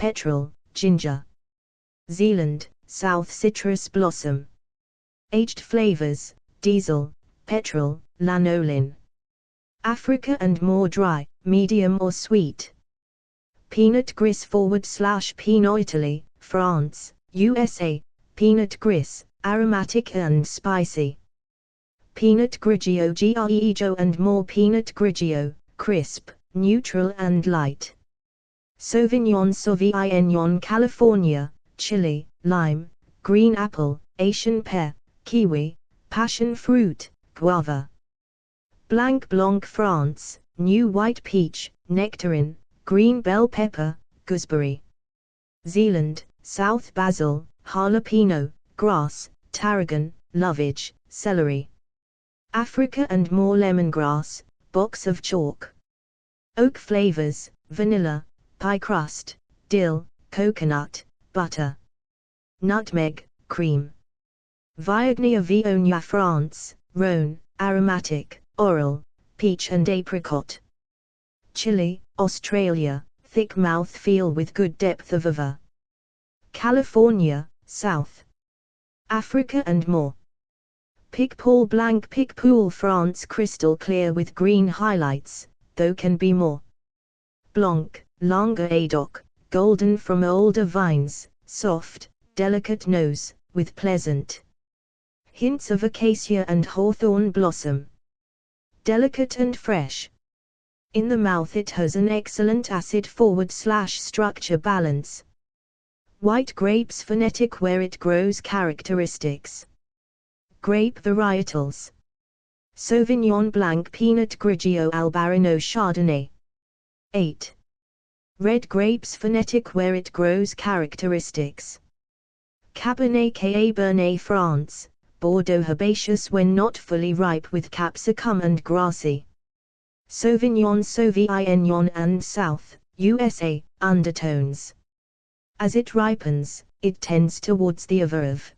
petrol, ginger. Zealand, South citrus blossom. Aged flavors, diesel, petrol, lanolin. Africa and more dry, medium or sweet. Peanut gris / Pinot Italy, France, USA, peanut gris, aromatic and spicy. Peanut Grigio and more Peanut Grigio, crisp, neutral and light. Sauvignon California, chili, lime, green apple, Asian pear, kiwi, passion fruit, guava. Blanc France, new white peach, nectarine, green bell pepper, gooseberry. Zealand, South basil, jalapeno, grass, tarragon, lovage, celery. Africa and more lemongrass, box of chalk. Oak flavors, vanilla, pie crust, dill, coconut, butter. Nutmeg, cream. Viognier Viognier France, Rhône, aromatic, oral, peach and apricot. Chile, Australia, thick mouth feel with good depth of flavor. California, South Africa and more. Picpoul Blanc Picpoul France, crystal clear with green highlights, though can be more. Blanc, Languedoc, golden from older vines, soft, delicate nose, with pleasant hints of acacia and hawthorn blossom. Delicate and fresh. In the mouth it has an excellent acid /structure balance. White grapes phonetic where it grows characteristics. Grape varietals. Sauvignon Blanc Pinot Grigio Albarino Chardonnay. 8. Red grapes phonetic where it grows characteristics. Cabernet Cabernet France, Bordeaux herbaceous when not fully ripe with capsicum and grassy. Sauvignon and South, USA, undertones. As it ripens, it tends towards the avarive.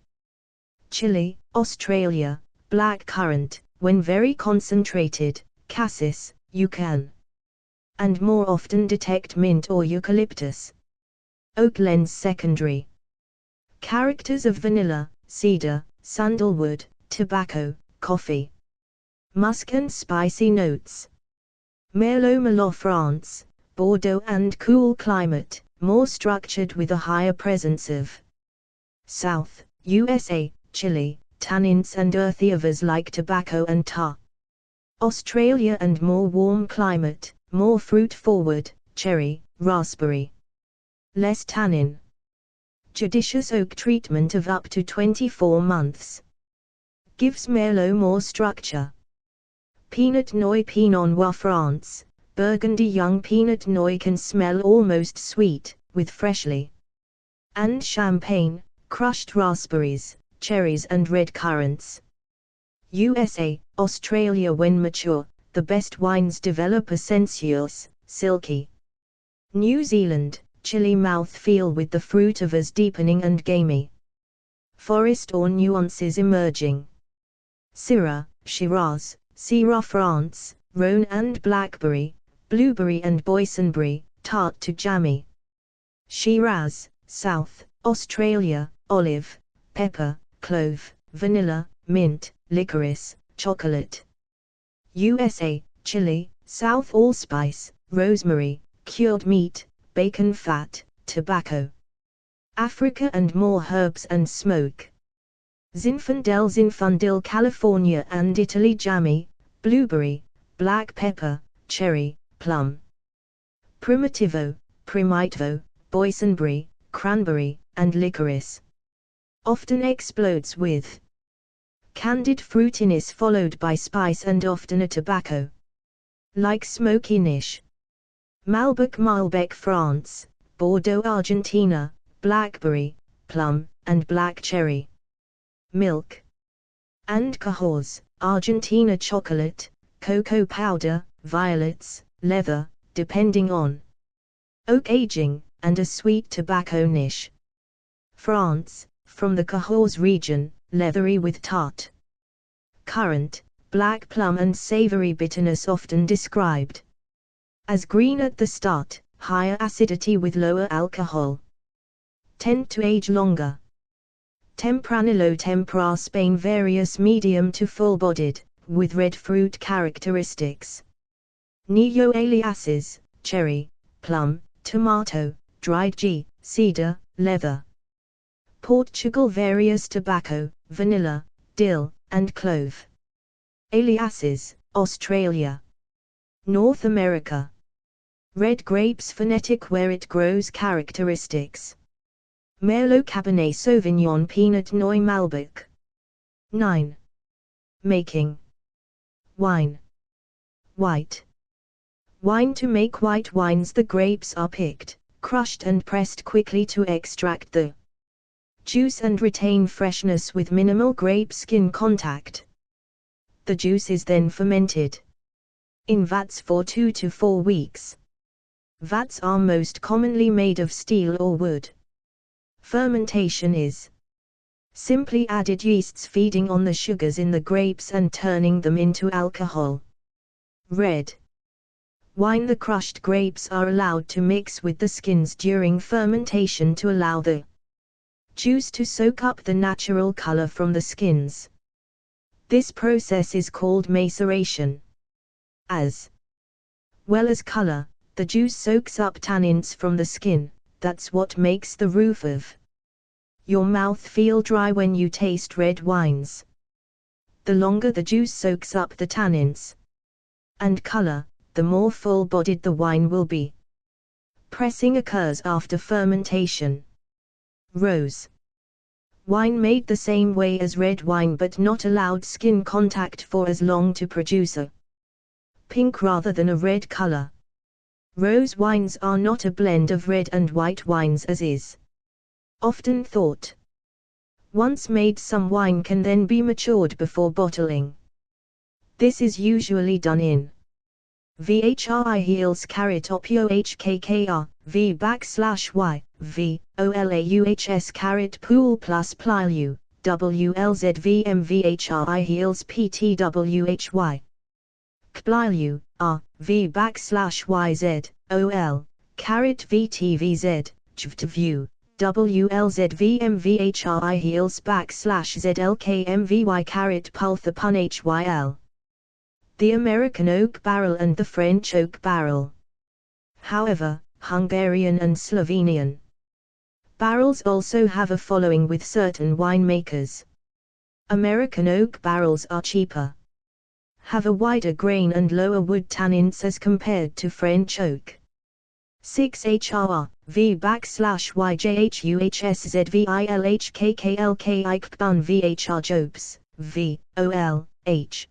Chile, Australia, black currant, when very concentrated, cassis, you can. And more often detect mint or eucalyptus. Oak lends secondary characters of vanilla, cedar, sandalwood, tobacco, coffee. Musk and spicy notes. Merlot France, Bordeaux and cool climate, more structured with a higher presence of South, USA, Chile, tannins and earthy avers like tobacco and tar. Australia and more warm climate, more fruit forward, cherry, raspberry. Less tannin. Judicious oak treatment of up to 24 months. Gives Merlot more structure. Pinot Noir France, Burgundy young Pinot Noir can smell almost sweet, with freshly. And champagne, crushed raspberries, cherries and red currants. USA, Australia when mature, the best wines develop a sensuous, silky. New Zealand, chilly mouth feel with the fruit of as deepening and gamey. Forest or nuances emerging. Syrah, Shiraz, Syrah France, Rhône and blackberry, blueberry and boysenberry, tart to jammy. Shiraz, South, Australia, olive, pepper, clove, vanilla, mint, licorice, chocolate. USA, Chile, South allspice, rosemary, cured meat, bacon fat, tobacco. Africa and more herbs and smoke. Zinfandel California and Italy jammy, blueberry, black pepper, cherry, plum. Primitivo, boysenberry, cranberry, and licorice. Often explodes with candied fruitiness followed by spice and often a tobacco. Like smoky niche. Malbec France, Bordeaux Argentina, blackberry, plum, and black cherry. Milk. And Cahors, Argentina chocolate, cocoa powder, violets, leather, depending on oak aging, and a sweet tobacco niche. France, from the Cahors region, leathery with tart. Currant, black plum and savory bitterness often described as green at the start, higher acidity with lower alcohol. Tend to age longer. Tempranillo Tempera Spain various medium to full-bodied, with red fruit characteristics. Neo aliases, cherry, plum, tomato, dried G, cedar, leather. Portugal various tobacco, vanilla, dill, and clove. Aliases, Australia. North America. Red grapes phonetic where it grows characteristics. Merlot Cabernet Sauvignon Pinot Noir Malbec. 9. Making. Wine. White. Wine. To make white wines, the grapes are picked, crushed and pressed quickly to extract the juice and retain freshness with minimal grape skin contact. The juice is then fermented in vats for 2 to 4 weeks. Vats are most commonly made of steel or wood. Fermentation is simply added yeasts feeding on the sugars in the grapes and turning them into alcohol. Red wine. The crushed grapes are allowed to mix with the skins during fermentation to allow the juice to soak up the natural color from the skins. This process is called maceration. As well as color, the juice soaks up tannins from the skin. That's what makes the roof of your mouth feel dry when you taste red wines. The longer the juice soaks up the tannins and color, the more full-bodied the wine will be. Pressing occurs after fermentation. Rose wine made the same way as red wine but not allowed skin contact for as long to produce a pink rather than a red color. Rose wines are not a blend of red and white wines as is often thought. Once made, some wine can then be matured before bottling. This is usually done in VHRI heels caret opio HKKR, V \y, V, OLAUHS caret pool plus plilu, WLZVM VHRI heels PTWHY. Kplilu, R, V \YZ, OL, caret VTVZ, JVTView, WLZVM VHRI heels /ZLKMVY caret pulthapun HYL. The American oak barrel and the French oak barrel. However, Hungarian and Slovenian barrels also have a following with certain winemakers. American oak barrels are cheaper, have a wider grain and lower wood tannins as compared to French oak. 6 HRR, V /YJHUHSZVILHKKLKI Kbun VHR Jobs, V, OL, H.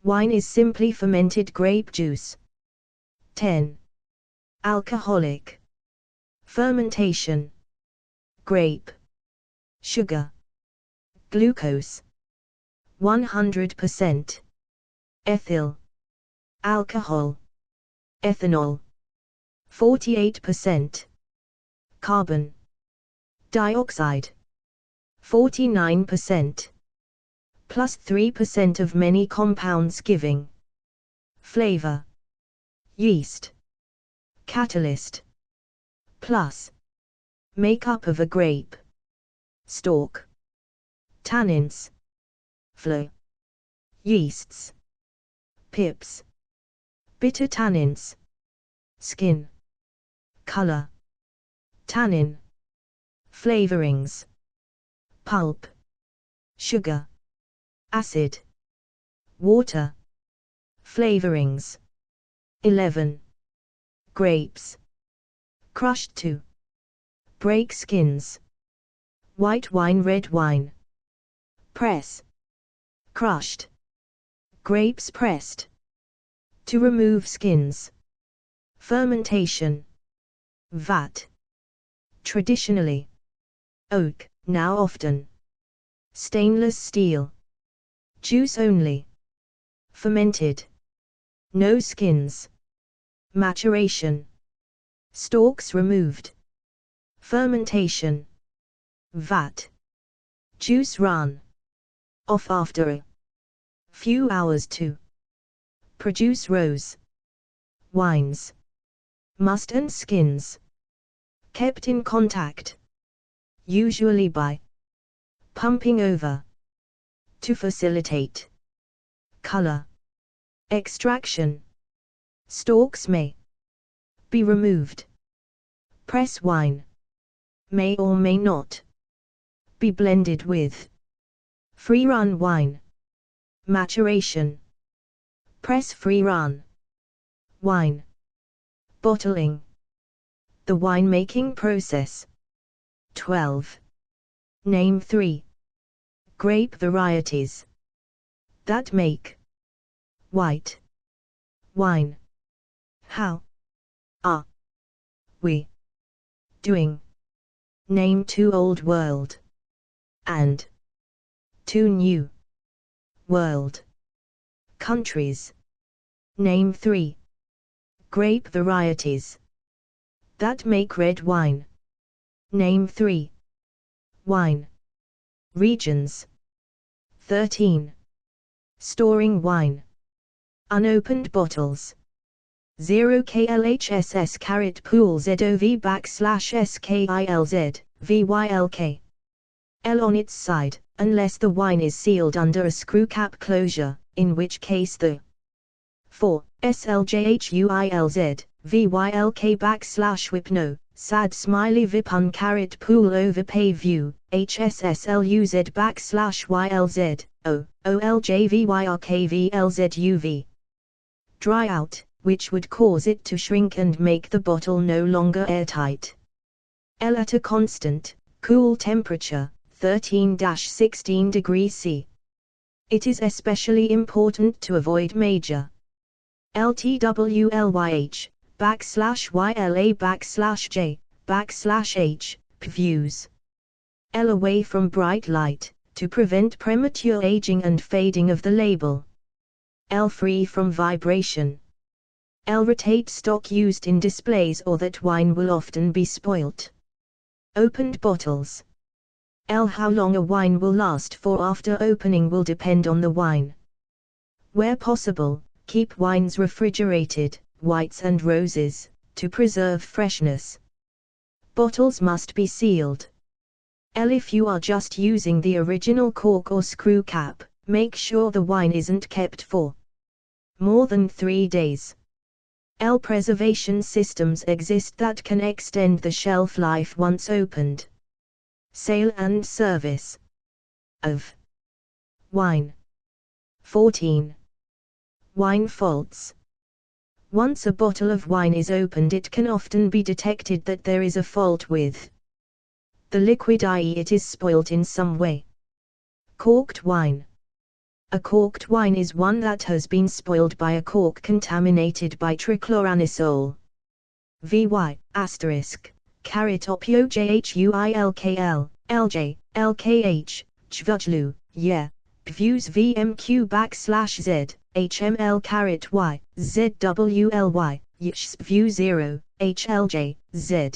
Wine is simply fermented grape juice. 10. Alcoholic. Fermentation. Grape. Sugar. Glucose. 100%. Ethyl. Alcohol. Ethanol. 48%. Carbon dioxide. 49%. Plus 3% of many compounds giving flavor. Yeast. Catalyst. Plus makeup of a grape. Stalk. Tannins. Flow. Yeasts. Pips. Bitter tannins. Skin. Color. Tannin. Flavorings. Pulp. Sugar. Acid. Water. Flavorings. 11. Grapes. Crushed to break skins. White wine, red wine. Press. Crushed. Grapes pressed to remove skins. Fermentation. Vat. Traditionally oak, now often stainless steel. Juice only. Fermented. No skins. Maturation. Stalks removed. Fermentation. Vat. Juice run off after a few hours to produce rose wines. Must and skins. Kept in contact. Usually by pumping over. To facilitate. Color. Extraction. Stalks may be removed. Press wine. May or may not be blended with. Free run wine. Maturation. Press free run wine. Bottling. The winemaking process. 12. Name 3 grape varieties that make white wine. How are we doing? Name 2 Old World and 2 New World countries. Name 3 grape varieties that make red wine. Name 3 wine regions. 13. Storing wine. Unopened bottles. 0 klhss pool zov/skilz vylk L on its side, unless the wine is sealed under a screw cap closure, in which case the 4 SLJHUILZ VYLK sad smiley vipun pool over pay view HSSLUZ /YLZ OLJVYRKVLZUV dry out, which would cause it to shrink and make the bottle no longer airtight. L at a constant, cool temperature, 13-16 degrees C. It is especially important to avoid major LTWLYH/YLA/J/H views. L away from bright light, to prevent premature aging and fading of the label. L free from vibration. L rotate stock used in displays or that wine will often be spoilt. Opened bottles. L how long a wine will last for after opening will depend on the wine. Where possible, keep wines refrigerated, whites and roses, to preserve freshness. Bottles must be sealed. L if you are just using the original cork or screw cap, make sure the wine isn't kept for more than 3 days. L preservation systems exist that can extend the shelf life once opened. Sale and service of wine. 14. Wine faults. Once a bottle of wine is opened, it can often be detected that there is a fault with the liquid, i.e. it is spoilt in some way. Corked wine. A corked wine is one that has been spoiled by a cork contaminated by trichloranisole. VY, asterisk, caritopio-jhuilkl, LJ, LKH, chvujlu, yeah, views VMQ/Z, HML y, ZWLY, YSH view 0, HLJ, Z.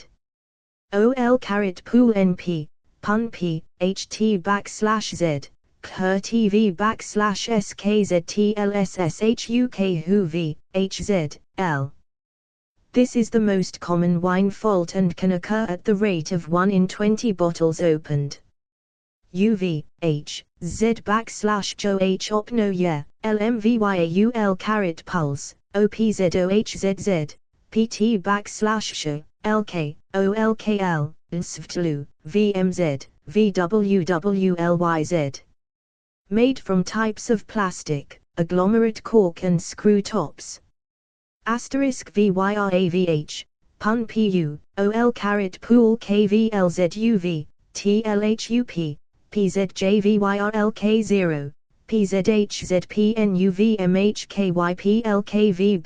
OL pool NP, pun P, HT/Z, KHR TV/SKZTLSSHUK who V, HZ, L. This is the most common wine fault and can occur at the rate of 1 in 20 bottles opened. UV, H, Z/Jo H opno yeah, LMVYAUL pulse, OPZOHZZ, PT/sh, LK, OLKL, NSVTLU, VMZ, VWWLYZ. Made from types of plastic, agglomerate cork and screw tops. Asterisk VYRAVH, pun PU, OL pool KVLZUV, TLHUP, PZJVYRLK0, PZHZPNUVMHKYPLKV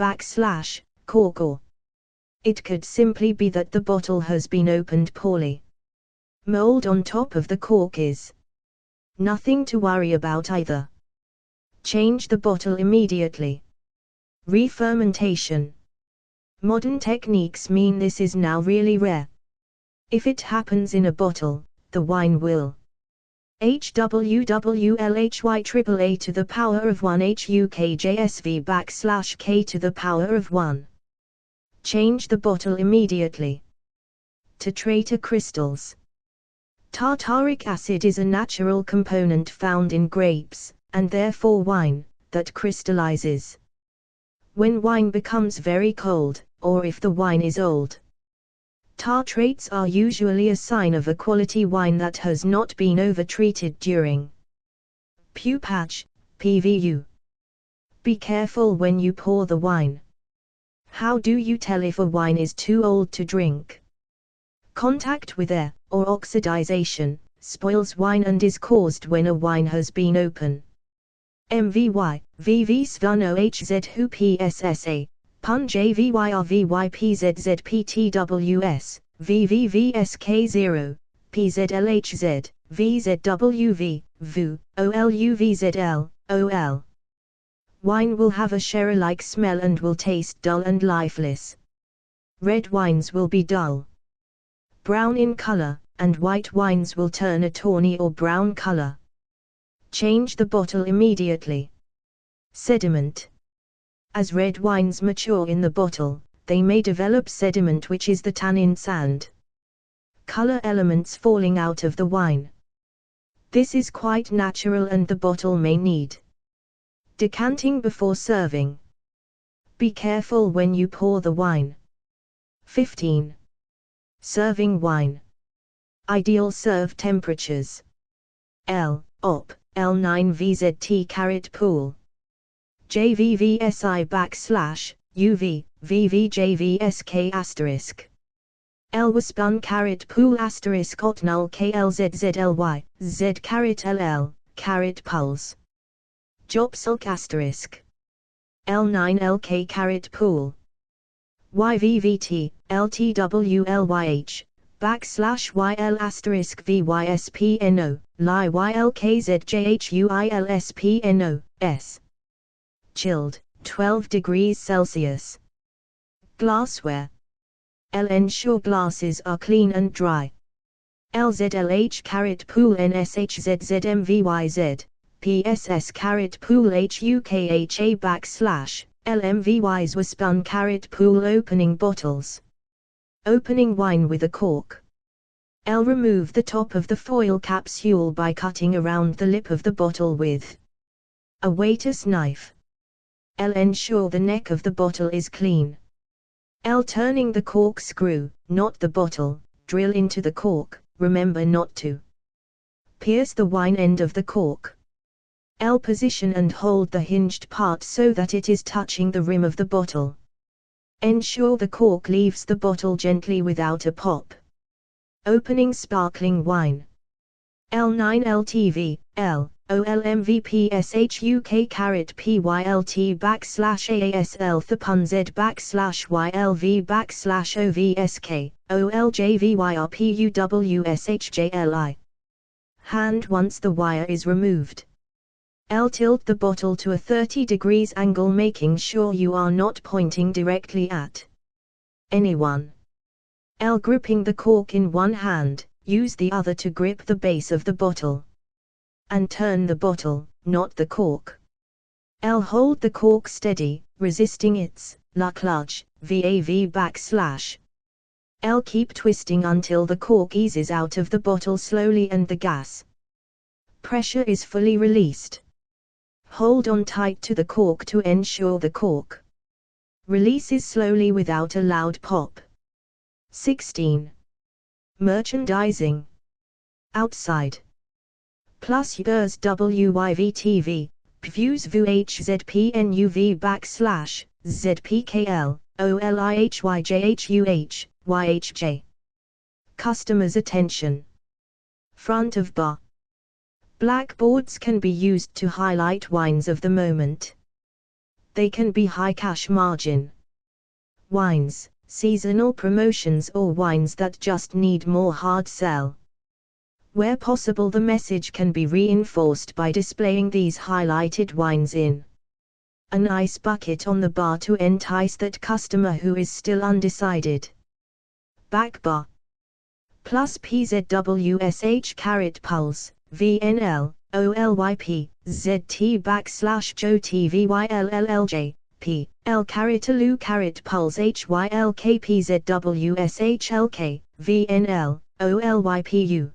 /cork. It could simply be that the bottle has been opened poorly. Mold on top of the cork is nothing to worry about either. Change the bottle immediately. Re-fermentation. Modern techniques mean this is now really rare. If it happens in a bottle, the wine will HWWLHYAAA to the power of 1 HUKJSV /K to the power of 1. Change the bottle immediately. Titrator crystals. Tartaric acid is a natural component found in grapes, and therefore wine, that crystallizes when wine becomes very cold, or if the wine is old. Tartrates are usually a sign of a quality wine that has not been overtreated during pupage, PVU. Be careful when you pour the wine. How do you tell if a wine is too old to drink? Contact with air, or oxidization, spoils wine and is caused when a wine has been open. MVY, VV Svano HZ Hu PSSA, Pun JVYRVYPZZPTWS, VVVSK0, PZLHZ, VZWV, VU, OLUVZL, OL. Wine will have a sherry-like smell and will taste dull and lifeless. Red wines will be dull, brown in color, and white wines will turn a tawny or brown color. Change the bottle immediately. Sediment. As red wines mature in the bottle, they may develop sediment, which is the tannin sand. Color elements falling out of the wine. This is quite natural and the bottle may need decanting before serving. Be careful when you pour the wine. 15. Serving wine. Ideal serve temperatures. L, op, L9 VZT pool. JVVSI /UV, VVJVSK *. L was spun pool *otnull KLZZLY, Z LL, pulse. Jopsulk L9 LK pool. YVVT, LTWLYH, /YL VYSPNO, LI YLKZJHUILSPNO, S. Chilled, 12 degrees Celsius. Glassware. L. Ensure glasses are clean and dry. LZLH pool NSHZZMVYZ, PSS pool HUKHA LMVYs were spun pool opening bottles. Opening wine with a cork. L. Remove the top of the foil capsule by cutting around the lip of the bottle with a waiter's knife. L. Ensure the neck of the bottle is clean. L. Turning the corkscrew, not the bottle, drill into the cork, remember not to pierce the wine end of the cork. L. Position and hold the hinged part so that it is touching the rim of the bottle. Ensure the cork leaves the bottle gently without a pop. Opening sparkling wine. L9 LTV, L, OLMVPSHUK PYLT /AASL Thapun Z /YLV /OVSK, OLJVYRPUWSHJLI. Hand once the wire is removed. L. Tilt the bottle to a 30 degrees angle, making sure you are not pointing directly at anyone. L. Gripping the cork in one hand, use the other to grip the base of the bottle. And turn the bottle, not the cork. L. Hold the cork steady, resisting its clutch, VAV /. L. Keep twisting until the cork eases out of the bottle slowly and the gas pressure is fully released. Hold on tight to the cork to ensure the cork releases slowly without a loud pop. 16. Merchandising. Outside. Plus URS WYVTV, PVUS VUHZPNUV /ZPKL, OLIHYJHUH, YHJ. Customers' attention. Front of bar. Blackboards can be used to highlight wines of the moment. They can be high cash margin wines, seasonal promotions, or wines that just need more hard sell. Where possible, the message can be reinforced by displaying these highlighted wines in a nice bucket on the bar to entice that customer who is still undecided. Back bar. Plus PZWSH pulse, VNL, OLYP, ZT /JOTVYLLLJ, P, L caret ALU caret pulse HYLKPZWSHLK, VNL, OLYPU.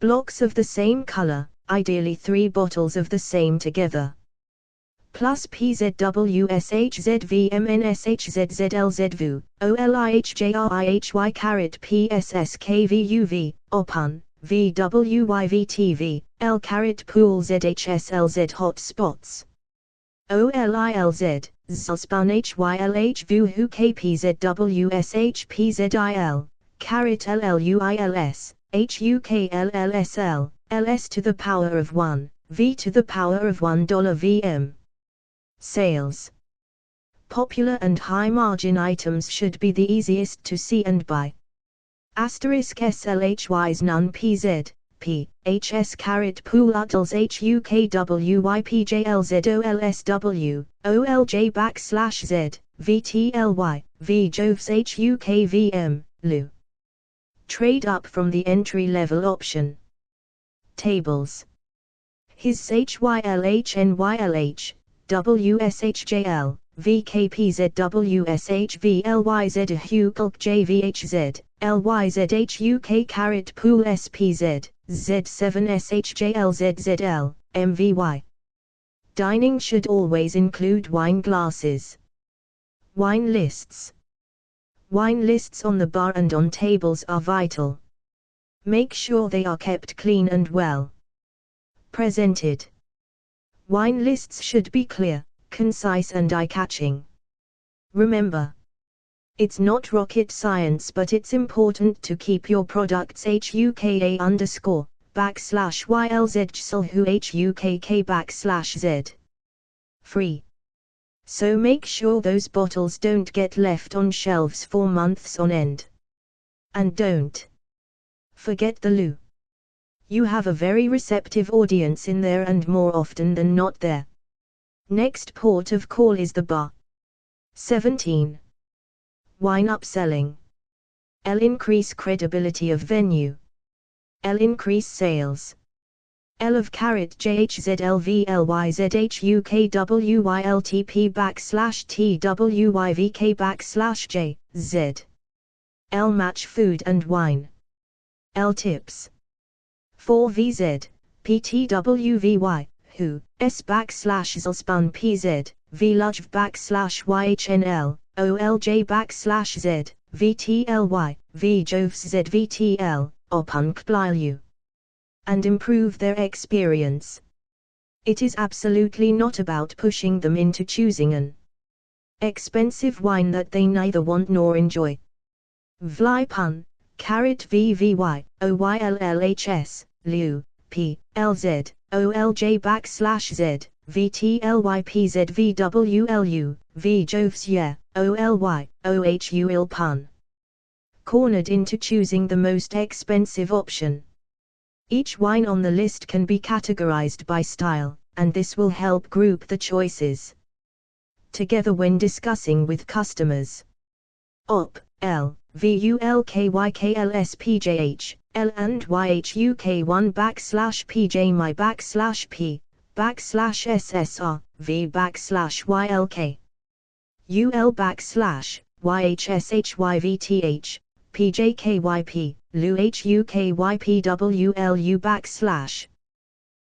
Blocks of the same color, ideally 3 bottles of the same together. Plus PZWSHZVMNSHZZLZVU, OLIHJRIHY caret PSSKVUV, OPUN, VWYVTV, L caret pool ZHSLZ hotspots. OLILZ, ZLSPUN HYLHVU KPZWSHPZIL, caret LLUILS, HUKLLSL, LS to the power of 1, V to the power of $1 VM. Sales. Popular and high-margin items should be the easiest to see and buy. Asterisk SLHYs none PZ, P, HS caret pool UTLS HUKWYPJLZOLSW, OLJ /Z, VTLY, VJOVS HUKVM, LU. Trade up from the entry-level option. Tables. His HYLHNYLH, WSHJL, VKPZWSHVLYZ HUKLJVHZ, LYZHUK caret pool SPZ, Z7SHJLZZL, MVY. Dining should always include wine glasses. Wine lists. Wine lists on the bar and on tables are vital. Make sure they are kept clean and well presented. Wine lists should be clear, concise and eye-catching. Remember, it's not rocket science, but it's important to keep your products HUKA_YLZCSLHUKK/Z free. So make sure those bottles don't get left on shelves for months on end. And don't forget the loo. You have a very receptive audience in there and more often than not there. Next port of call is the bar. 17. Wine upselling. L increase credibility of venue. L increase sales. L of caret JHZLVLYZHUKWYLTP /TWYVK /J, L match food and wine. L tips. 4VZ, PTWVY, WHO, S/ZLSPUN PZ, VLUJV /YHNL, OLJ /Z, VTLY, VJOVS ZVTL, OPUNKBLYU. And improve their experience. It is absolutely not about pushing them into choosing an expensive wine that they neither want nor enjoy. VLYPUN, caret VVY, OYLLHS, LU, P, LZ, OLJ /Z, VTLYPZ VWLU, VJOVS OLY, OHUILPUN. Cornered into choosing the most expensive option. Each wine on the list can be categorized by style, and this will help group the choices together when discussing with customers. Op. L. VULKYKLSPJH, L and YHUK1 /PJ my /P, /SSR, V /YLK. UL /YHSHYVTH, PJKYP, LU HUKYPWLU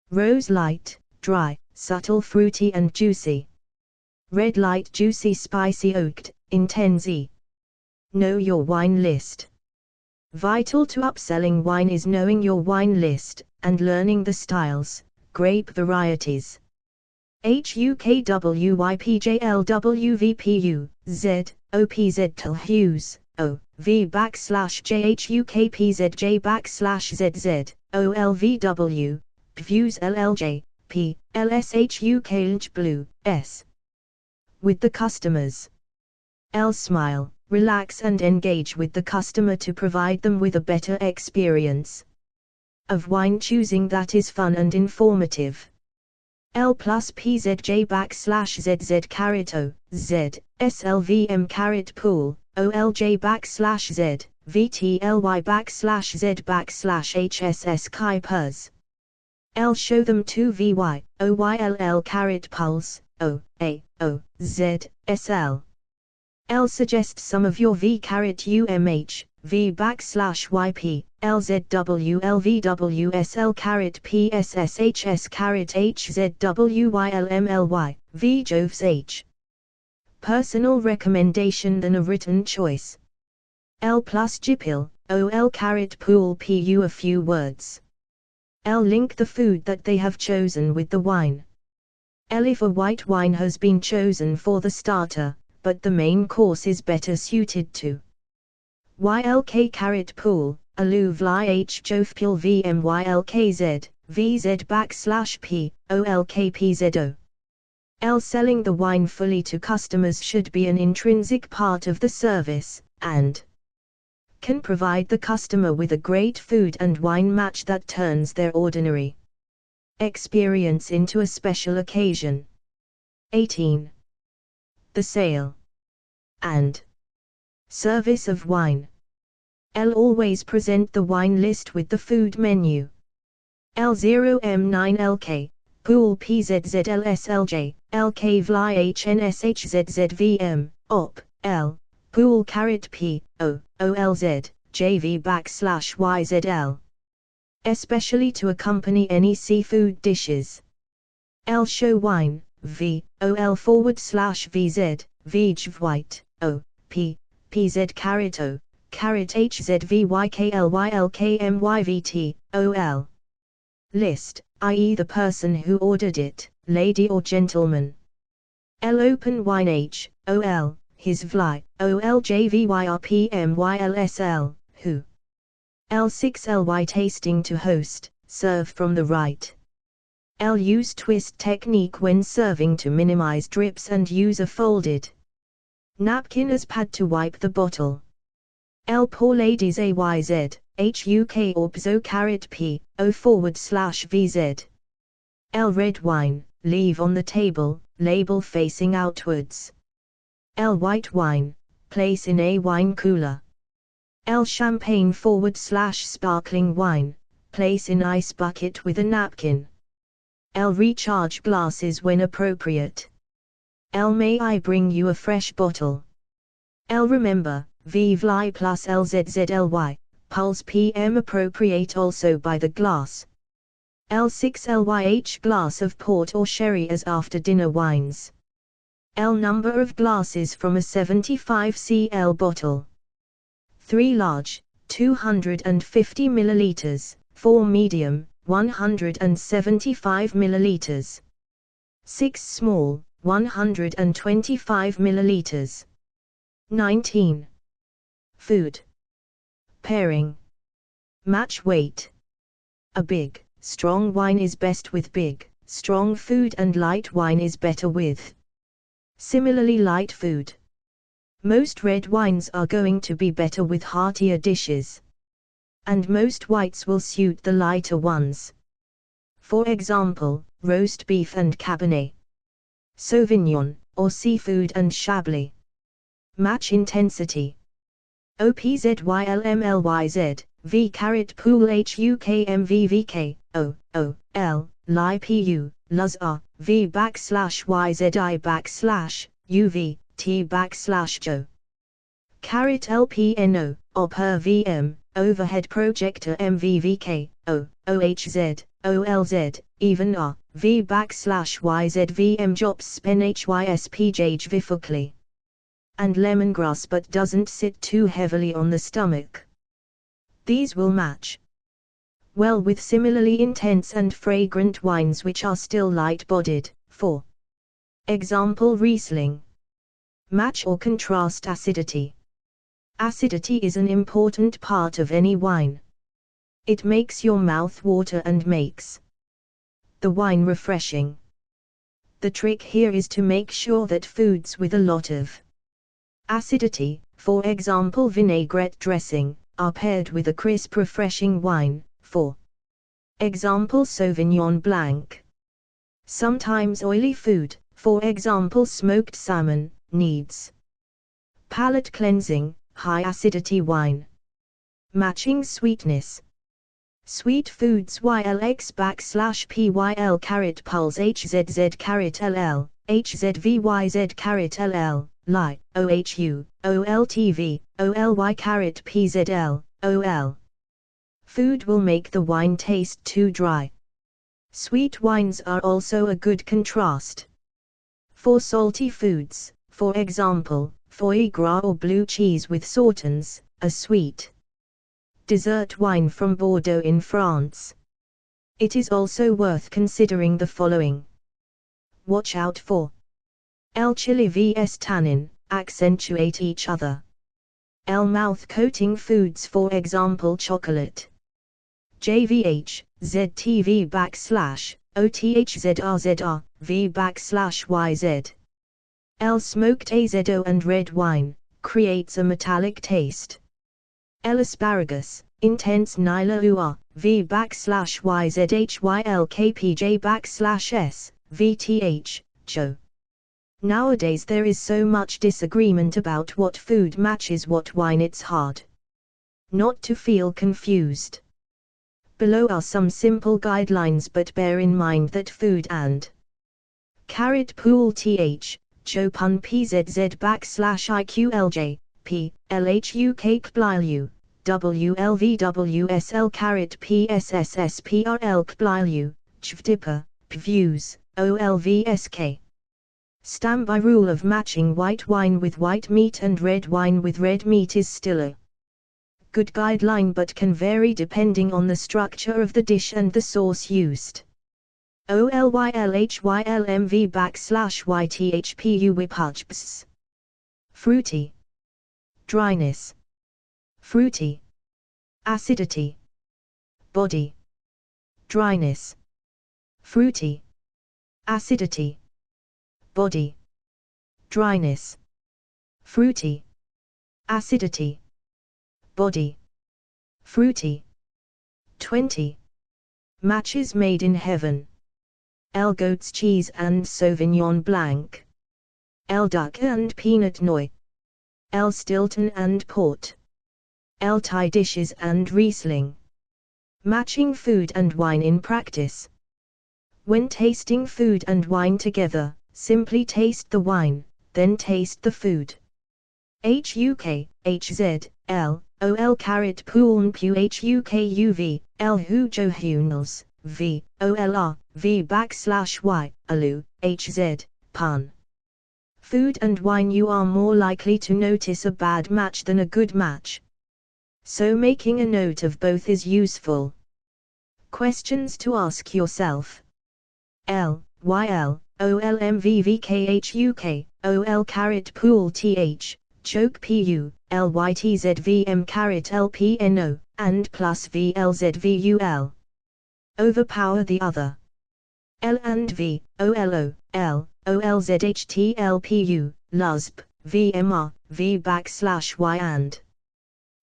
/ Rose light, dry, subtle fruity and juicy. Red light juicy spicy oaked, intense. Know your wine list. Vital to upselling wine is knowing your wine list, and learning the styles, grape varieties. HUKWYPJLWVPU, Z, OPZ till Hughes, O, V /JHUKPZJ /ZZ, OLVW, Pviews LLJ, P, LSHUKLJ Blue, S. With the customers. L smile, relax and engage with the customer to provide them with a better experience of wine choosing that is fun and informative. L plus PZJ /ZZ caret O, Z, SLVM caret pool, OLJ /Z, VTLY /Z /HSS chi pers. L show them 2 VY, OYLL caret pulse, O, A, O, Z, SL. L suggest some of your V-UMH, V/YP, LZWLVWSL PSSHS HZWYLMLY, VJOVS H. Personal recommendation than a written choice. L plus GPIL, OL pool PU a few words. L link the food that they have chosen with the wine. L if a white wine has been chosen for the starter, but the main course is better suited to. YLK pool, alu vli H jofpil VMYLKZ, VZ/P, OLKPZO. L selling the wine fully to customers should be an intrinsic part of the service, and can provide the customer with a great food and wine match that turns their ordinary experience into a special occasion. 18. The sale and service of wine. L always present the wine list with the food menu. L0M9LK, pool PZZLSLJ, LK vli HNSHZZVM, OP, L, pool P, O, OLZ, JV/YZL. Especially to accompany any seafood dishes. L show wine, V, OL/VZ, VJ white, O, P, PZ O, HZVYKLYLKMYVT, OL. List, i.e. the person who ordered it, lady or gentleman. L open wine H, OL, his vli, OLJVYRPMYLSL, who. L6LY tasting to host, serve from the right. L use twist technique when serving to minimize drips and use a folded napkin as pad to wipe the bottle. L pour ladies AYZ, HUK or PZO P, O/VZ. L red wine, leave on the table, label facing outwards. L white wine, place in a wine cooler. L champagne /sparkling wine, place in ice bucket with a napkin. L recharge glasses when appropriate. L may I bring you a fresh bottle? L remember, V vli plus LZZLY, pulse PM appropriate also by the glass. L6LYH glass of port or sherry as after dinner wines. L number of glasses from a 75 cl bottle. 3 large, 250 milliliters, 4 medium, 175 milliliters. 6 small, 125 milliliters. 19. Food. Pairing. Match weight. A big, strong wine is best with big, strong food and light wine is better with similarly light food. Most red wines are going to be better with heartier dishes. And most whites will suit the lighter ones. For example, roast beef and Cabernet Sauvignon, or seafood and Chablis. Match intensity. OPZYLMLYZ, V pool HUKMVVK, O, O, L, Li PU, Luz R, V/YZI/ UV, T/Jo. LPNO, OPER VM, overhead projector MVVK, O, OHZ, OLZ, even R, V/YZVM Jops Spen HYSPJ Vifukli. And lemongrass but doesn't sit too heavily on the stomach. These will match well with similarly intense and fragrant wines which are still light-bodied. For example, Riesling. Match or contrast acidity. Acidity is an important part of any wine. It makes your mouth water and makes the wine refreshing. The trick here is to make sure that foods with a lot of acidity, for example vinaigrette dressing, are paired with a crisp refreshing wine, for example Sauvignon Blanc. Sometimes oily food, for example smoked salmon, needs palate cleansing, high acidity wine. Matching sweetness. Sweet foods YLX /PYL pulse HZZ LL, HZVYZ caret LL, li, OHU, OLTV, OLY caret PZL, OL. Food will make the wine taste too dry. Sweet wines are also a good contrast. For salty foods, for example, foie gras or blue cheese with sauternes, a sweet dessert wine from Bordeaux in France. It is also worth considering the following. Watch out for L. Chili vs tannin, accentuate each other. L. Mouth coating foods, for example chocolate. JVH, ZTV / OTHZRZR, V / YZ. L. Smoked AZO and red wine, creates a metallic taste. L. Asparagus, intense Nila UR, V / YZHYLKPJ / S, VTH, Joe. Nowadays there is so much disagreement about what food matches what wine. It's hard not to feel confused. Below are some simple guidelines, but bear in mind that food and pool th, Chopin PZZ /IQLJ, P, LHU KBLU, WLVWSL PSSSPRL KBLU, CHVDIPA, PViews, OLVSK. Standby rule of matching white wine with white meat and red wine with red meat is still a good guideline, but can vary depending on the structure of the dish and the sauce used. OLYLHYLMV /YTHPU WIPHUJPS. Fruity. Dryness. Fruity. Acidity. Body. Dryness. Fruity. Acidity. Body. Dryness. Fruity. Acidity. Body. Fruity. 20. Matches made in heaven. L. Goat's cheese and Sauvignon Blanc. L. Duck and Peanut Noy. L. Stilton and Port. L. Thai dishes and Riesling. Matching food and wine in practice. When tasting food and wine together, simply taste the wine, then taste the food. HUK, HZ, L, OL caret pooln pu HUKUV, L hujo hunals, V, OLR, V /Y, ALU, HZ, pun. Food and wine, you are more likely to notice a bad match than a good match. So making a note of both is useful. Questions to ask yourself. L, YL, OLMVVKHUK, OL caret pool TH, choke PU, LYTZVM caret LPNO, and plus VLZVUL. Overpower the other. L and V, OLO, L, OLZHTLPU, LUSP, VMR, V /Y and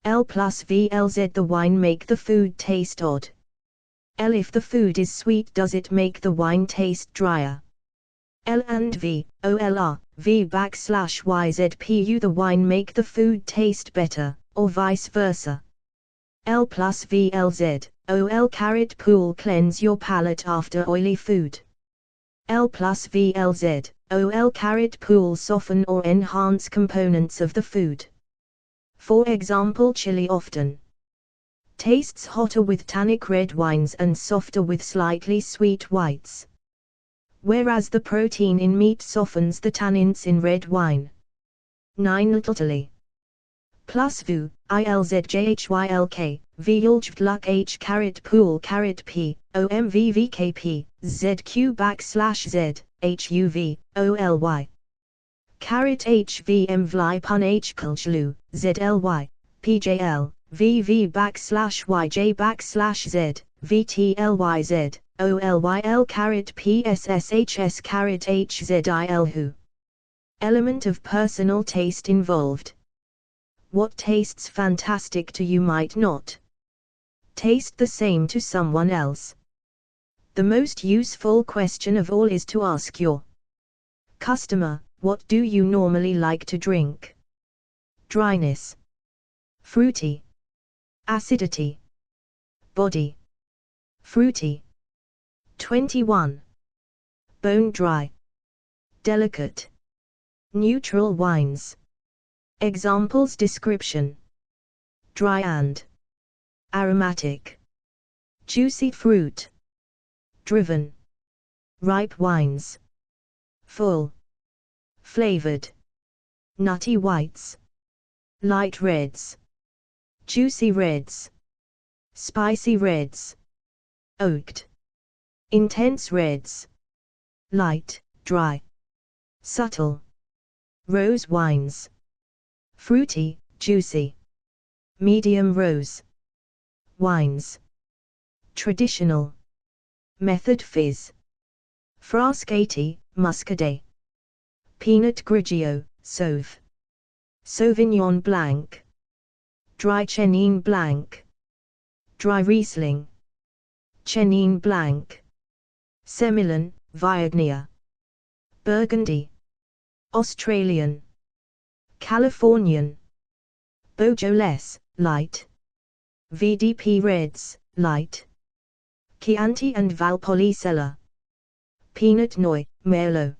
L plus VLZ. The wine make the food taste odd. L. If the food is sweet, does it make the wine taste drier? L and V, OLR, V /YZPU. The wine make the food taste better, or vice versa. L plus VLZ, OL caret pool. Cleanse your palate after oily food. L plus VLZ, OL caret pool. Soften or enhance components of the food. For example, chili often tastes hotter with tannic red wines and softer with slightly sweet whites, whereas the protein in meat softens the tannins in red wine. 9 Italy. Plus VU, ILZJHYLK, VULJVLUK H caret pool caret P, OMVVKP, ZQ /Z, HUV, OLY. Caret HVM vli pun HKLJLU, ZLY, PJL, VV /YJ /Z, VTLYZ, OLYL caret PSSHS caret HZILHU. Element of personal taste involved. What tastes fantastic to you might not taste the same to someone else. The most useful question of all is to ask your customer, what do you normally like to drink? Dryness. Fruity. Acidity. Body. Fruity. 21. Bone dry. delicate, neutral wines. Examples description: dry and aromatic, juicy fruit, driven, ripe wines, full, flavored, nutty whites, light reds, juicy reds, spicy reds, oaked, intense reds, light, dry, subtle, rose wines, fruity, juicy, medium rose wines, traditional, method fizz, frascati, muscadet, pinot grigio, sauve, sauvignon blanc, dry chenin blanc, dry riesling, chenin blanc, semillon, viognier, burgundy, Australian, Californian, Beaujolais, light, VDP reds, light, Chianti and Valpolicella, Pinot Noir, Merlot,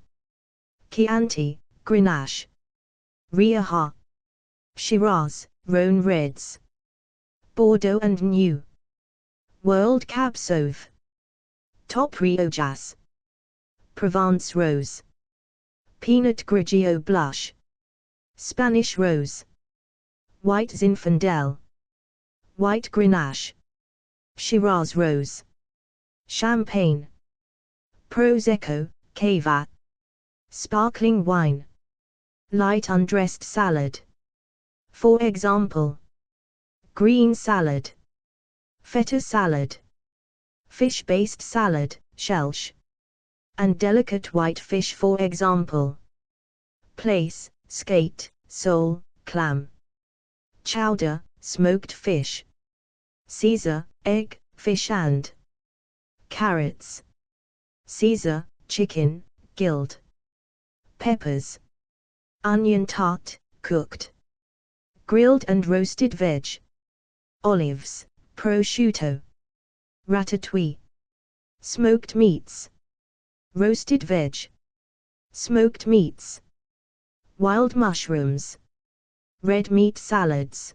Chianti, Grenache, Rioja, Shiraz, Rhone reds, Bordeaux and New World Cab Sauv, Top Riojas, Provence rose, Pinot Grigio blush, Spanish rose, White Zinfandel, White Grenache, Shiraz rose, Champagne, Prosecco, Cava, sparkling wine, light undressed salad. For example, green salad, feta salad, fish-based salad, shelsh, and delicate white fish. For example, plaice, skate, sole, clam, chowder, smoked fish, Caesar, egg, fish and carrots, Caesar, chicken, grilled, peppers, onion tart, cooked, grilled and roasted veg, olives, prosciutto, ratatouille, smoked meats, roasted veg, smoked meats, wild mushrooms, red meat salads,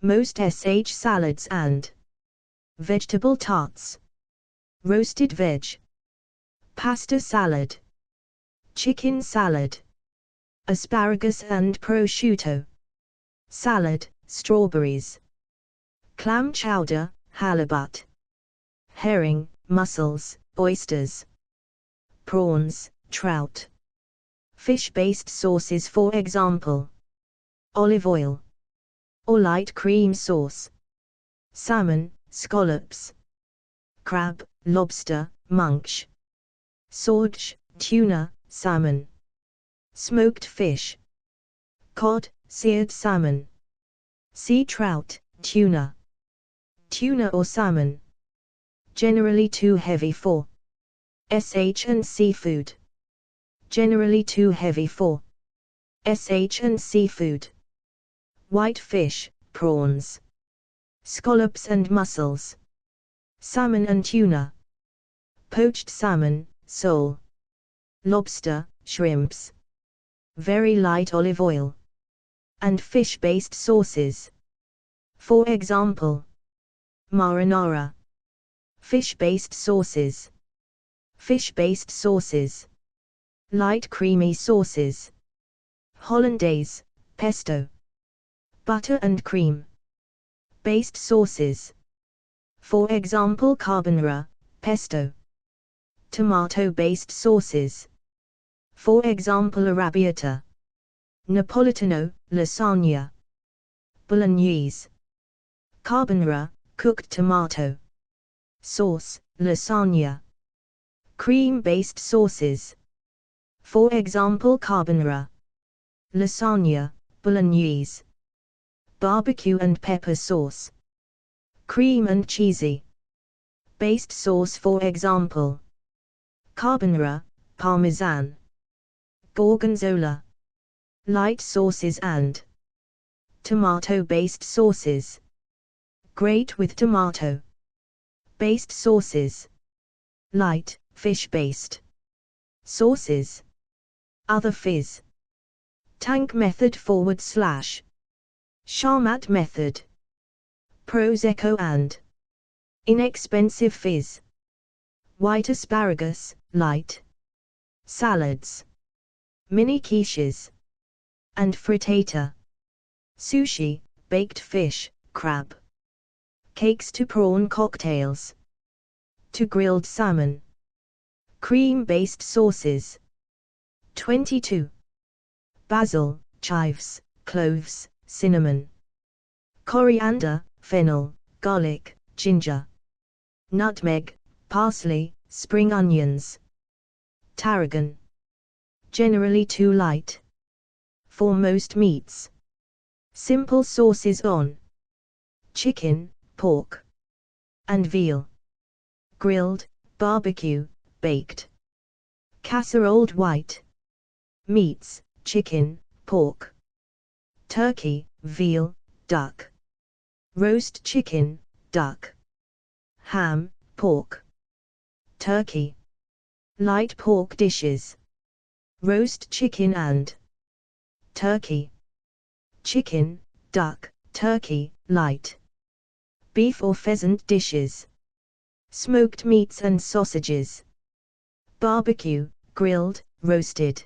most sh salads and vegetable tarts, roasted veg, pasta salad, chicken salad, asparagus and prosciutto, salad, strawberries, clam chowder, halibut, herring, mussels, oysters, prawns, trout, fish-based sauces. For example, olive oil, or light cream sauce, salmon, scallops, crab, lobster, munch, swordfish, tuna, salmon, smoked fish, cod, seared salmon, sea trout, tuna or salmon, generally too heavy for sh and seafood, generally too heavy for sh and seafood, white fish, prawns, scallops and mussels, salmon and tuna, poached salmon, sole, lobster, shrimps, very light olive oil, and fish-based sauces. For example, marinara, fish-based sauces, light creamy sauces, hollandaise, pesto, butter and cream, based sauces. For example, carbonara, pesto, tomato-based sauces. For example, arrabbiata, napolitano, lasagna, bolognese, carbonara, cooked tomato sauce, lasagna, cream-based sauces. For example, carbonara, lasagna, bolognese, barbecue and pepper sauce, cream and cheesy based sauce. For example, carbonara, parmesan, gorgonzola, light sauces and tomato-based sauces, great with tomato based sauces, light, fish-based. Sources: Other phys. Tank method / Charmat method. Prosecco and inexpensive phys. White asparagus, light. Salads. Mini quiches. And frittata. Sushi, baked fish, crab. Cakes to prawn cocktails. To grilled salmon. Cream-based sauces. 22. Basil, chives, cloves, cinnamon. Coriander, fennel, garlic, ginger. Nutmeg, parsley, spring onions. Tarragon. Generally too light. For most meats. Simple sauces on chicken, pork, and veal. Grilled, barbecue, baked. Casseroled white meats: chicken, pork, turkey, veal, duck. Roast chicken, duck. Ham, pork, turkey. Light pork dishes. Roast chicken and turkey. Chicken, duck, turkey, light. Beef or pheasant dishes. Smoked meats and sausages. Barbecue, grilled, roasted.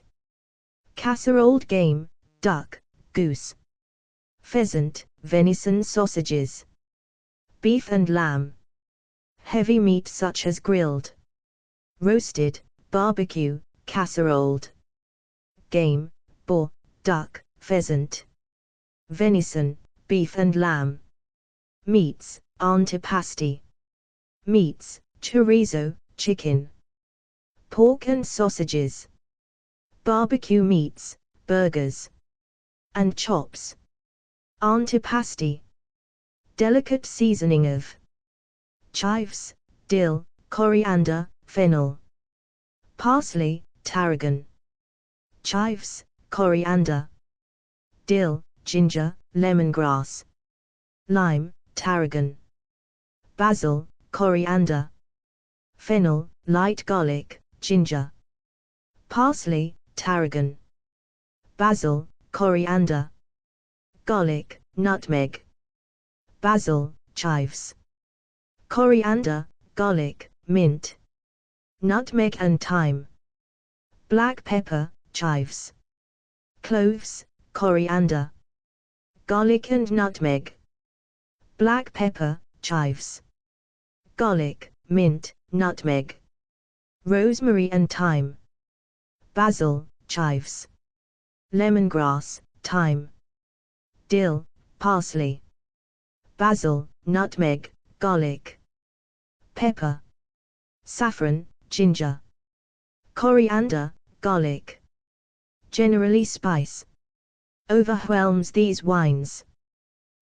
Casseroled game, duck, goose. Pheasant, venison sausages. Beef and lamb. Heavy meat such as grilled, roasted, barbecue, casseroled. Game, boar, duck, pheasant. Venison, beef and lamb. Meats, antipasti. Meats, chorizo, chicken. Pork and sausages. Barbecue meats, burgers. And chops. Antipasti. Delicate seasoning of chives, dill, coriander, fennel. Parsley, tarragon. Chives, coriander. Dill, ginger, lemongrass. Lime, tarragon. Basil, coriander. Fennel, light garlic, ginger. Parsley, tarragon. Basil, coriander. Garlic, nutmeg. Basil, chives. Coriander, garlic, mint. Nutmeg and thyme. Black pepper, chives. Cloves, coriander. Garlic and nutmeg. Black pepper, chives. Garlic, mint, nutmeg. Rosemary and thyme. Basil, chives. Lemongrass, thyme. Dill, parsley. Basil, nutmeg, garlic. Pepper. Saffron, ginger. Coriander, garlic. Generally spice overwhelms these wines.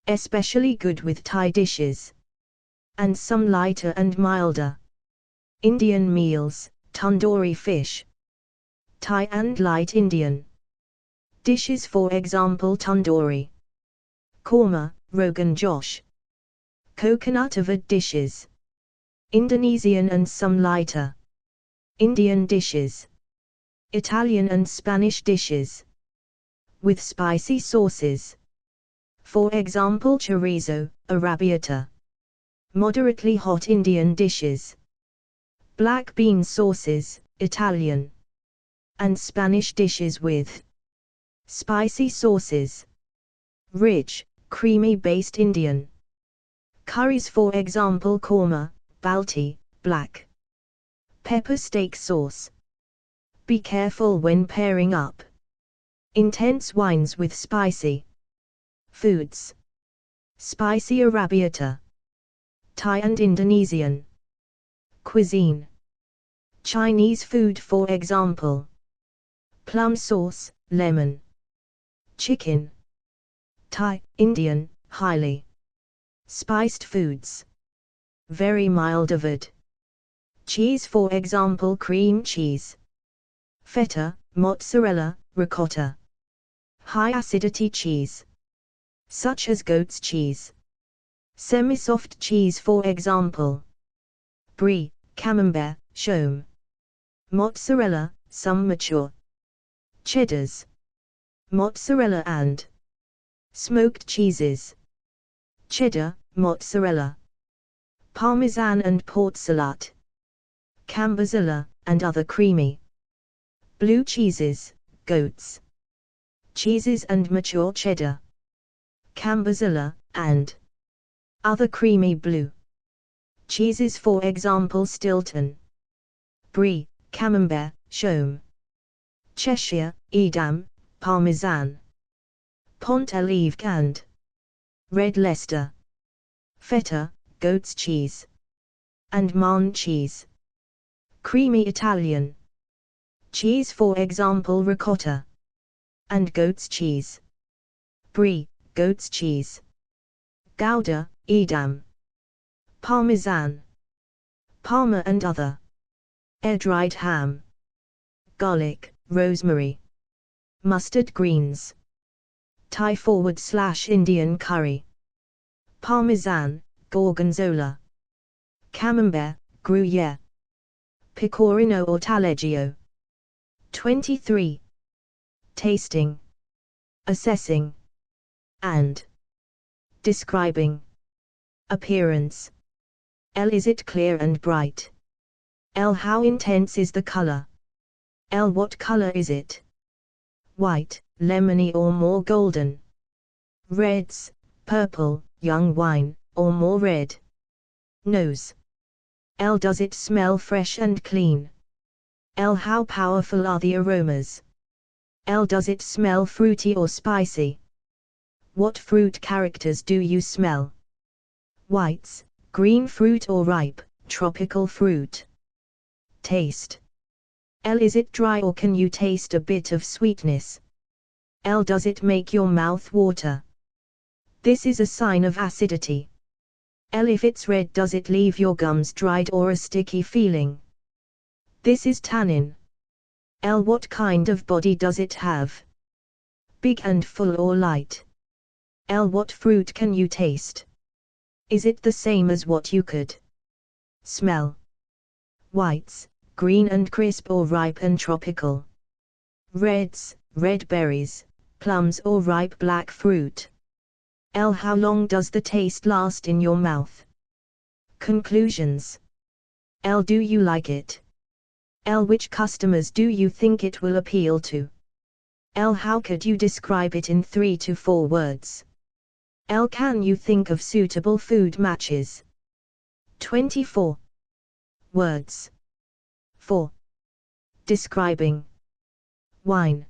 Especially good with Thai dishes. And some lighter and milder Indian meals, tandoori fish. Thai and light Indian dishes, for example tandoori. Korma, Rogan Josh. Coconut-avad dishes. Indonesian and some lighter Indian dishes. Italian and Spanish dishes. With spicy sauces. For example chorizo, arrabbiata. Moderately hot Indian dishes. Black bean sauces, Italian. And Spanish dishes with spicy sauces. Rich, creamy-based Indian curries, for example korma, balti, black pepper steak sauce. Be careful when pairing up intense wines with spicy foods. Spicy arrabbiata. Thai and Indonesian cuisine. Chinese food, for example plum sauce, lemon. Chicken. Thai, Indian, highly spiced foods. Very mild-avad. Cheese, for example cream cheese. Feta, mozzarella, ricotta. High acidity cheese. Such as goat's cheese. Semi-soft cheese, for example Brie, Camembert, Chaume. mozzarella, some mature cheddars, mozzarella and smoked cheeses, cheddar, mozzarella, parmesan and port salat, cambouzilla, and other creamy blue cheeses, goats, cheeses and mature cheddar, cambouzilla, and other creamy blue cheeses, for example Stilton, Brie, Camembert, Chaume, Cheshire, Edam, Parmesan, Pont-à-l'Évêque and Red Leicester, Feta, goat's cheese, and Marne cheese, creamy Italian cheese, for example ricotta, and goat's cheese, Brie, goat's cheese, Gouda, Edam, Parmesan, Parma and other, air-dried ham, garlic, rosemary, mustard greens, Thai /Indian curry, Parmesan, Gorgonzola, Camembert, Gruyere, Pecorino or Taleggio. 23. Tasting, assessing, and describing. Appearance. L. Is it clear and bright? L. How intense is the color? L. What color is it? White, lemony or more golden? Reds, purple, young wine, or more red? Nose. L. Does it smell fresh and clean? L. How powerful are the aromas? L. Does it smell fruity or spicy? What fruit characters do you smell? Whites, green fruit or ripe, tropical fruit? Taste. L. Is it dry or can you taste a bit of sweetness? L. Does it make your mouth water? This is a sign of acidity. L. If it's red, does it leave your gums dried or a sticky feeling? This is tannin. L. What kind of body does it have? Big and full or light? L. What fruit can you taste? Is it the same as what you could smell? Whites, green and crisp or ripe and tropical? Reds, red berries, plums or ripe black fruit? L. How long does the taste last in your mouth? Conclusions. L. Do you like it? L. Which customers do you think it will appeal to? L. How could you describe it in 3 to 4 words? L. Can you think of suitable food matches? 24. Words. 4. Describing. Wine.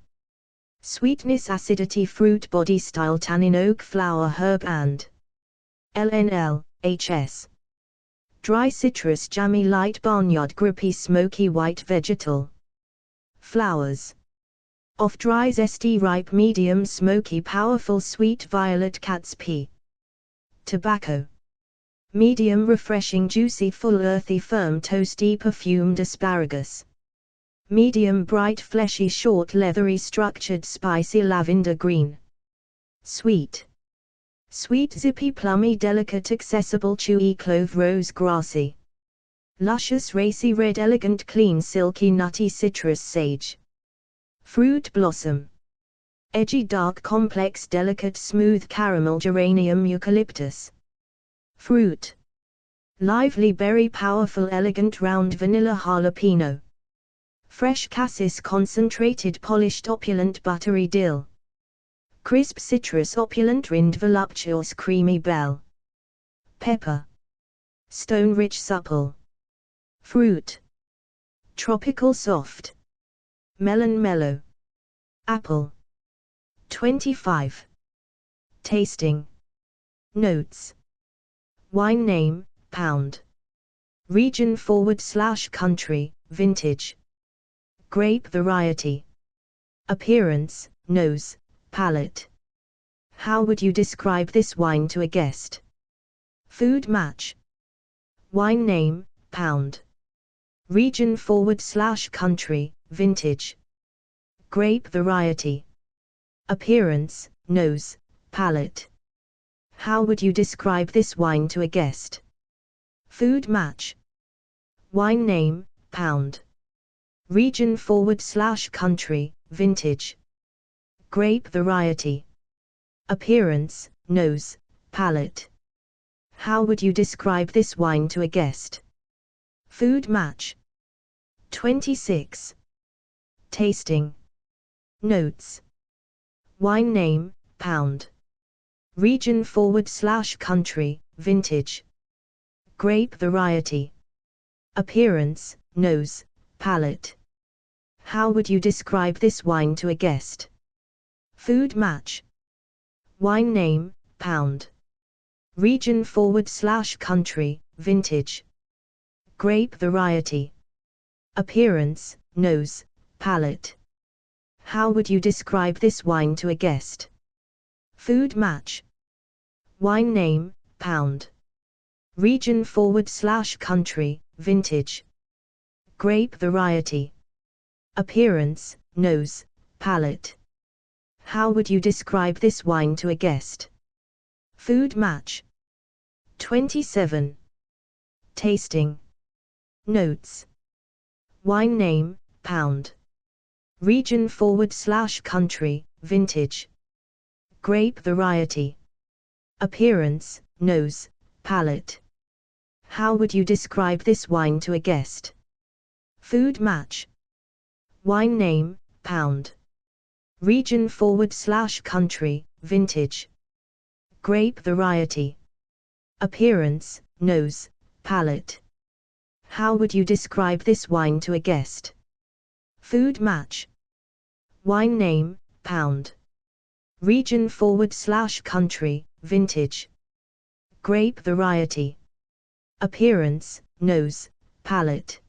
Sweetness, acidity, fruit, body, style, tannin, oak, flower, herb and LNL, HS. Dry citrus, jammy, light, barnyard, grippy, smoky, white, vegetal. Flowers. Off, dry, zesty, ripe, medium, smoky, powerful, sweet, violet, cat's pea. Tobacco. Medium, refreshing, juicy, full, earthy, firm, toasty, perfumed, asparagus. Medium, bright, fleshy, short, leathery, structured, spicy, lavender green. Sweet. Sweet, zippy, plummy, delicate, accessible, chewy, clove, rose, grassy. Luscious, racy, red, elegant, clean, silky, nutty, citrus, sage. Fruit, blossom. Edgy, dark, complex, delicate, smooth, caramel, geranium, eucalyptus. Fruit. Lively, berry, powerful, elegant, round, vanilla, jalapeno. Fresh, cassis, concentrated, polished, opulent, buttery, dill. Crisp, citrus, opulent, rind, voluptuous, creamy, bell pepper. Stone, rich, supple. Fruit. Tropical, soft. Melon, mellow. Apple. 25. Tasting. Notes. Wine name, pound. Region / country, vintage. Grape variety. Appearance, nose, palate. How would you describe this wine to a guest? Food match. Wine name, pound. Region / country, vintage. Grape variety. Appearance, nose, palate. How would you describe this wine to a guest? Food match. Wine name, pound. region/country, vintage, grape variety, appearance, nose, palate. How would you describe this wine to a guest? Food match. 26. Tasting. Notes. Wine name, pound. Region/country, vintage, grape variety, appearance, nose, palate. How would you describe this wine to a guest? Food match. Wine name, pound. Region/country, vintage, grape variety, appearance, nose, palate. How would you describe this wine to a guest? Food match. Wine name, pound. Region/country, vintage, grape variety, appearance, nose, palate. How would you describe this wine to a guest? Food match. 27. Tasting. Notes. Wine name, pound. Region/country, vintage, grape variety, appearance, nose, palate. How would you describe this wine to a guest? Food match. Wine name, pound. Region/country, vintage, grape variety, appearance, nose, palate. How would you describe this wine to a guest? Food match. Wine name, pound. Region/country, vintage, grape variety, appearance, nose, palate.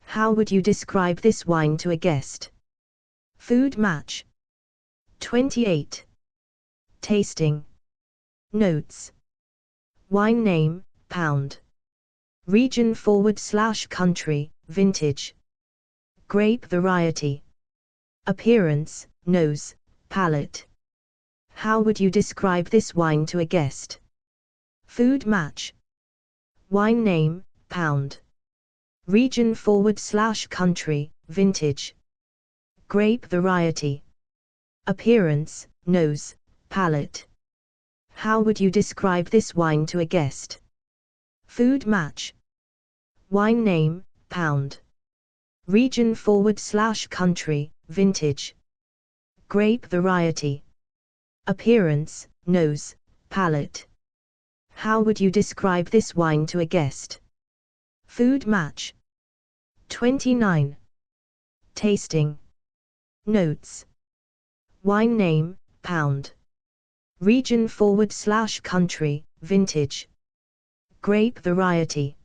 How would you describe this wine to a guest? Food match. 28. Tasting. Notes. Wine name, pound. Region/country, vintage, grape variety, appearance, nose, palate. How would you describe this wine to a guest? Food match. Wine name, pound. Region/country, vintage, grape variety, appearance, nose, palate. How would you describe this wine to a guest? Food match. Wine name, pound. Region/country, vintage, grape variety, appearance, nose, palate. How would you describe this wine to a guest? Food match. 29. Tasting. Notes. Wine name, pound. Region/country, vintage, grape variety,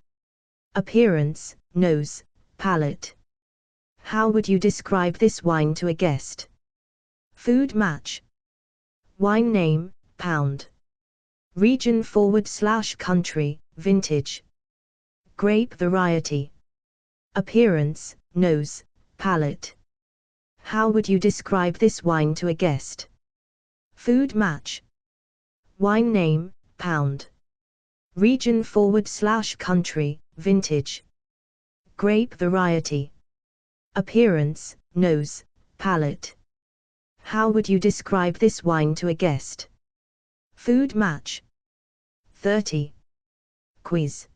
appearance, nose, palate. How would you describe this wine to a guest? Food match. Wine name, pound. Region/country, vintage, grape variety, appearance, nose, palate. How would you describe this wine to a guest? Food match. Wine name, pound. Region/country, vintage, grape variety, appearance, nose, palate. How would you describe this wine to a guest? Food match. 30. Quiz.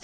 2